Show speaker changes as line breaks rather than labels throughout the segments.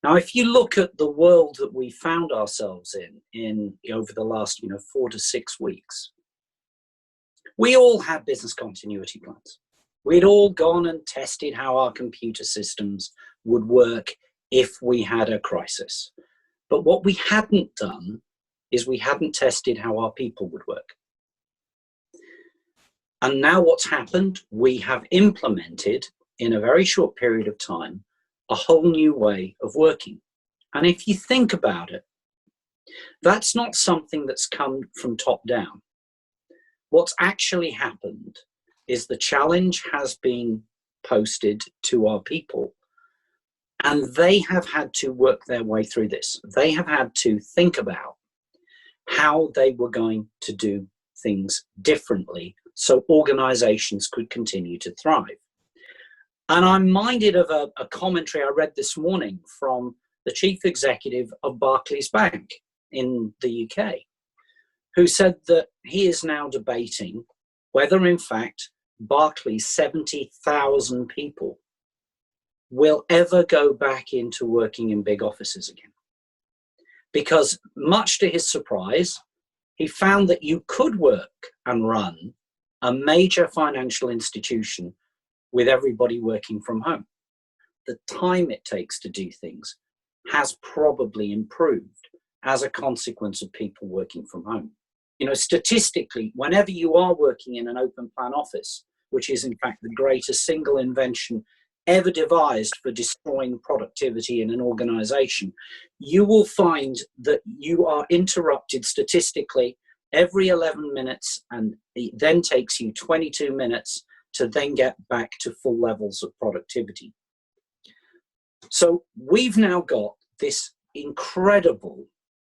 Now, if you look at the world that we found ourselves in over the last 4 to 6 weeks, we all had business continuity plans. We'd all gone and tested how our computer systems would work if we had a crisis. But what we hadn't done is we hadn't tested how our people would work. And now what's happened, we have implemented in a very short period of time a whole new way of working. And if you think about it, that's not something that's come from top down. What's actually happened is the challenge has been posted to our people, and they have had to work their way through this. They have had to think about how they were going to do things differently so organizations could continue to thrive. And I'm minded of a commentary I read this morning from the chief executive of Barclays Bank in the UK, who said that he is now debating whether, in fact, Barclays' 70,000 people will ever go back into working in big offices again. Because much to his surprise, he found that you could work and run a major financial institution with everybody working from home. The time it takes to do things has probably improved as a consequence of people working from home. Statistically, whenever you are working in an open plan office, which is in fact the greatest single invention ever devised for destroying productivity in an organization, you will find that you are interrupted statistically every 11 minutes, and it then takes you 22 minutes to then get back to full levels of productivity. So we've now got this incredible,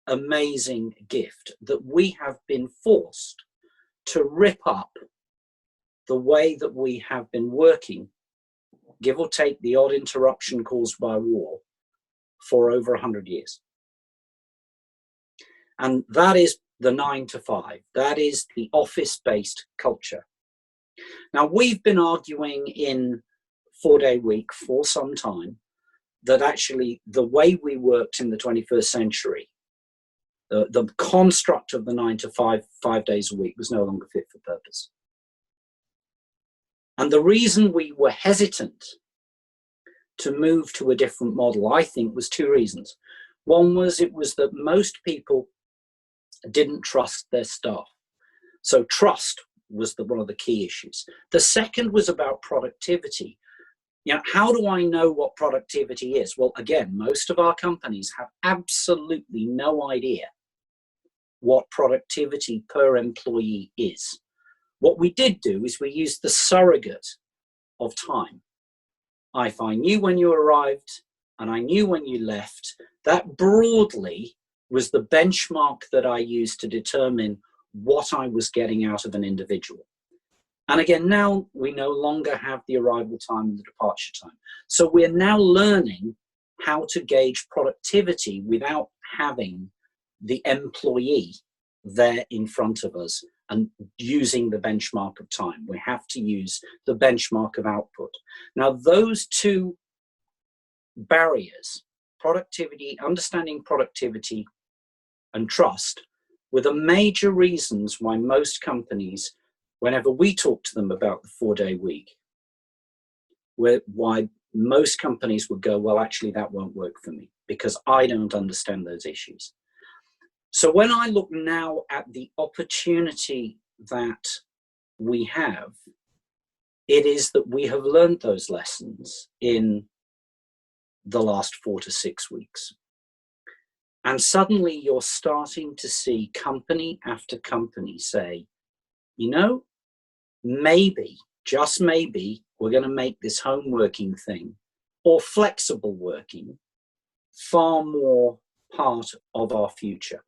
amazing gift that we have been forced to rip up the way that we have been working, give or take the odd interruption caused by war, for over 100 years. And that is the 9 to 5. That is the office-based culture. Now, we've been arguing in 4-day week for some time that actually the way we worked in the 21st century, the construct of the 9 to 5 days a week, was no longer fit for purpose. And the reason we were hesitant to move to a different model, I think, was two reasons. One was that most people didn't trust their staff. So trust was one of the key issues. The second was about productivity. How do I know what productivity is? Well, again, most of our companies have absolutely no idea what productivity per employee is. What we did do is we used the surrogate of time. If I knew when you arrived and I knew when you left, that broadly was the benchmark that I used to determine what I was getting out of an individual. And again, now we no longer have the arrival time and the departure time. So we're now learning how to gauge productivity without having the employee there in front of us and using the benchmark of time. We have to use the benchmark of output. Now, those two barriers, productivity, understanding productivity, and trust, were the major reasons why most companies, whenever we talk to them about the 4-day week, why most companies would go, well, actually, that won't work for me because I don't understand those issues. So when I look now at the opportunity that we have, it is that we have learned those lessons in the last 4 to 6 weeks. And suddenly you're starting to see company after company say, maybe, just maybe, we're going to make this home working thing or flexible working far more part of our future.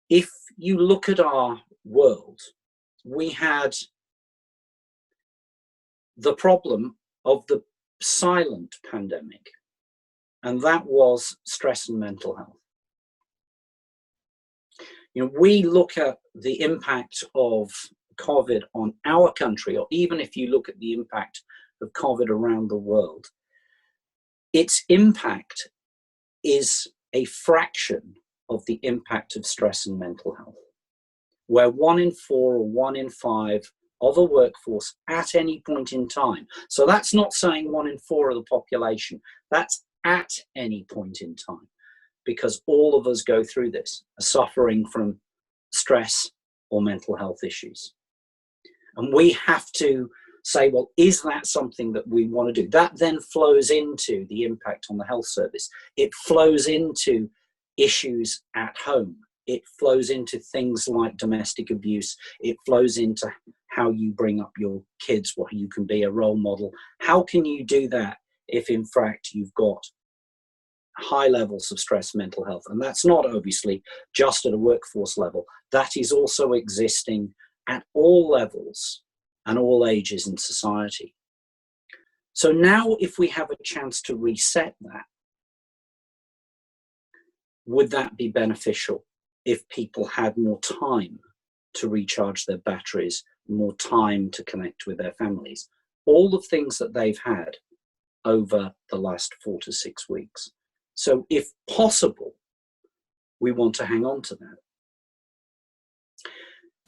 If you look at our world, we had the problem of the silent pandemic, and that was stress and mental health. We look at the impact of COVID on our country, or even if you look at the impact of COVID around the world, its impact is a fraction of the impact of stress and mental health, where 1 in 4 or 1 in 5 of a workforce at any point in time. So that's not saying 1 in 4 of the population, that's at any point in time, because all of us go through this, suffering from stress or mental health issues. And we have to say, well, is that something that we want to do? That then flows into the impact on the health service. It flows into issues at home. It flows into things like domestic abuse. It flows into how you bring up your kids, what you can be a role model. How can you do that if in fact you've got high levels of stress, mental health? And that's not obviously just at a workforce level. That is also existing at all levels and all ages in society. So now if we have a chance to reset that, would that be beneficial if people had more time to recharge their batteries, more time to connect with their families? All the things that they've had over the last 4 to 6 weeks. So if possible, we want to hang on to that.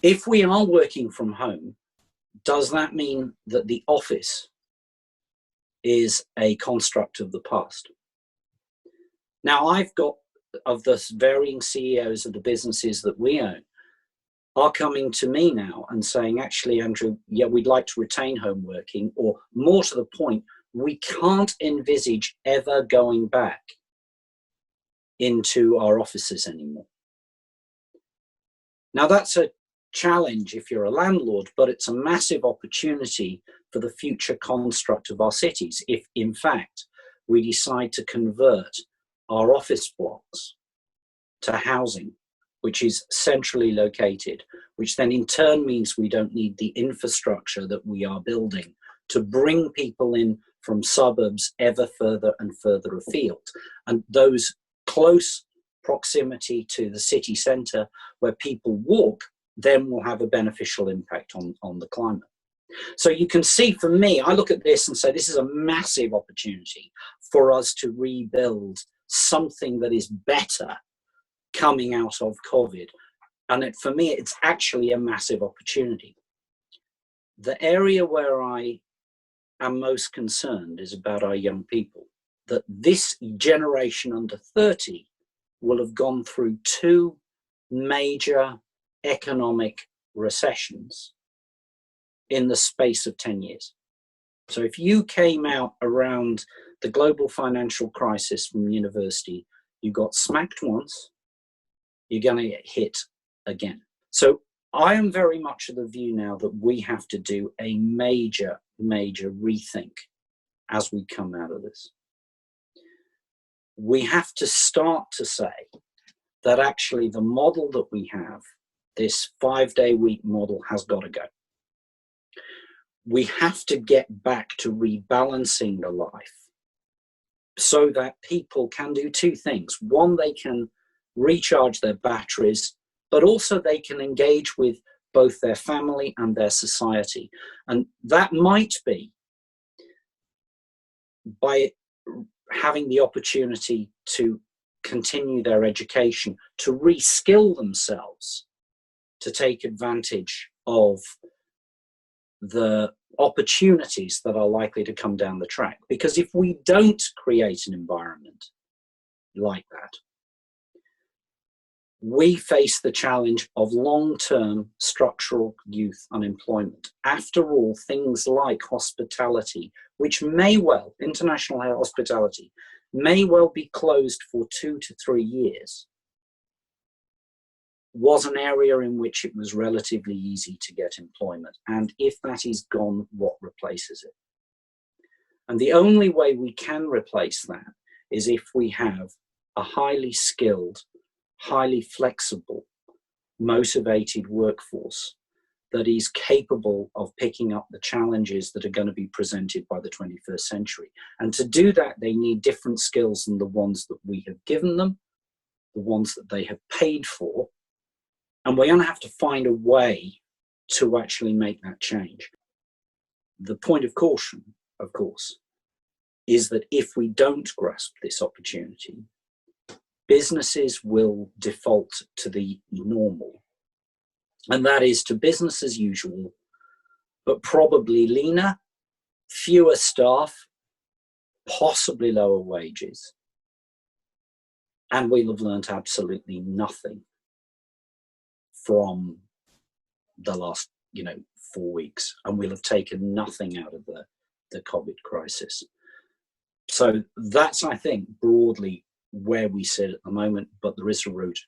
If we are working from home, does that mean that the office is a construct of the past? Now, I've got, of the varying CEOs of the businesses that we own, are coming to me now and saying, actually, Andrew, yeah, we'd like to retain home working, or more to the point, we can't envisage ever going back into our offices anymore. Now, that's a challenge if you're a landlord, but it's a massive opportunity for the future construct of our cities if, in fact, we decide to convert our office blocks to housing, which is centrally located, which then in turn means we don't need the infrastructure that we are building to bring people in from suburbs ever further and further afield. And those close proximity to the city centre where people walk then will have a beneficial impact on the climate. So you can see, for me, I look at this and say this is a massive opportunity for us to rebuild something that is better coming out of COVID. And for me, it's actually a massive opportunity. The area where I am most concerned is about our young people, that this generation under 30 will have gone through 2 major economic recessions in the space of 10 years. So if you came out around the global financial crisis from university, you got smacked once, you're going to get hit again. So I am very much of the view now that we have to do a major rethink as we come out of this. We have to start to say that actually the model that we have, this 5-day-week model, has got to go. We have to get back to rebalancing the life so that people can do 2 things. One, they can recharge their batteries, but also they can engage with both their family and their society. And that might be by having the opportunity to continue their education, to reskill themselves, to take advantage of the opportunities that are likely to come down the track. Because if we don't create an environment like that, we face the challenge of long-term structural youth unemployment. After all, things like hospitality, which may well, international hospitality, may well be closed for 2 to 3 years, was an area in which it was relatively easy to get employment. And if that is gone, what replaces it? And the only way we can replace that is if we have a highly skilled, highly flexible, motivated workforce that is capable of picking up the challenges that are going to be presented by the 21st century. And to do that, they need different skills than the ones that we have given them, the ones that they have paid for. And we're going to have to find a way to actually make that change. The point of caution, of course, is that if we don't grasp this opportunity, businesses will default to the normal, and that is to business as usual, but probably leaner, fewer staff, possibly lower wages. And we'll have learned absolutely nothing from the last 4 weeks, and we'll have taken nothing out of the COVID crisis. So that's, I think, broadly where we sit at the moment, but there is a route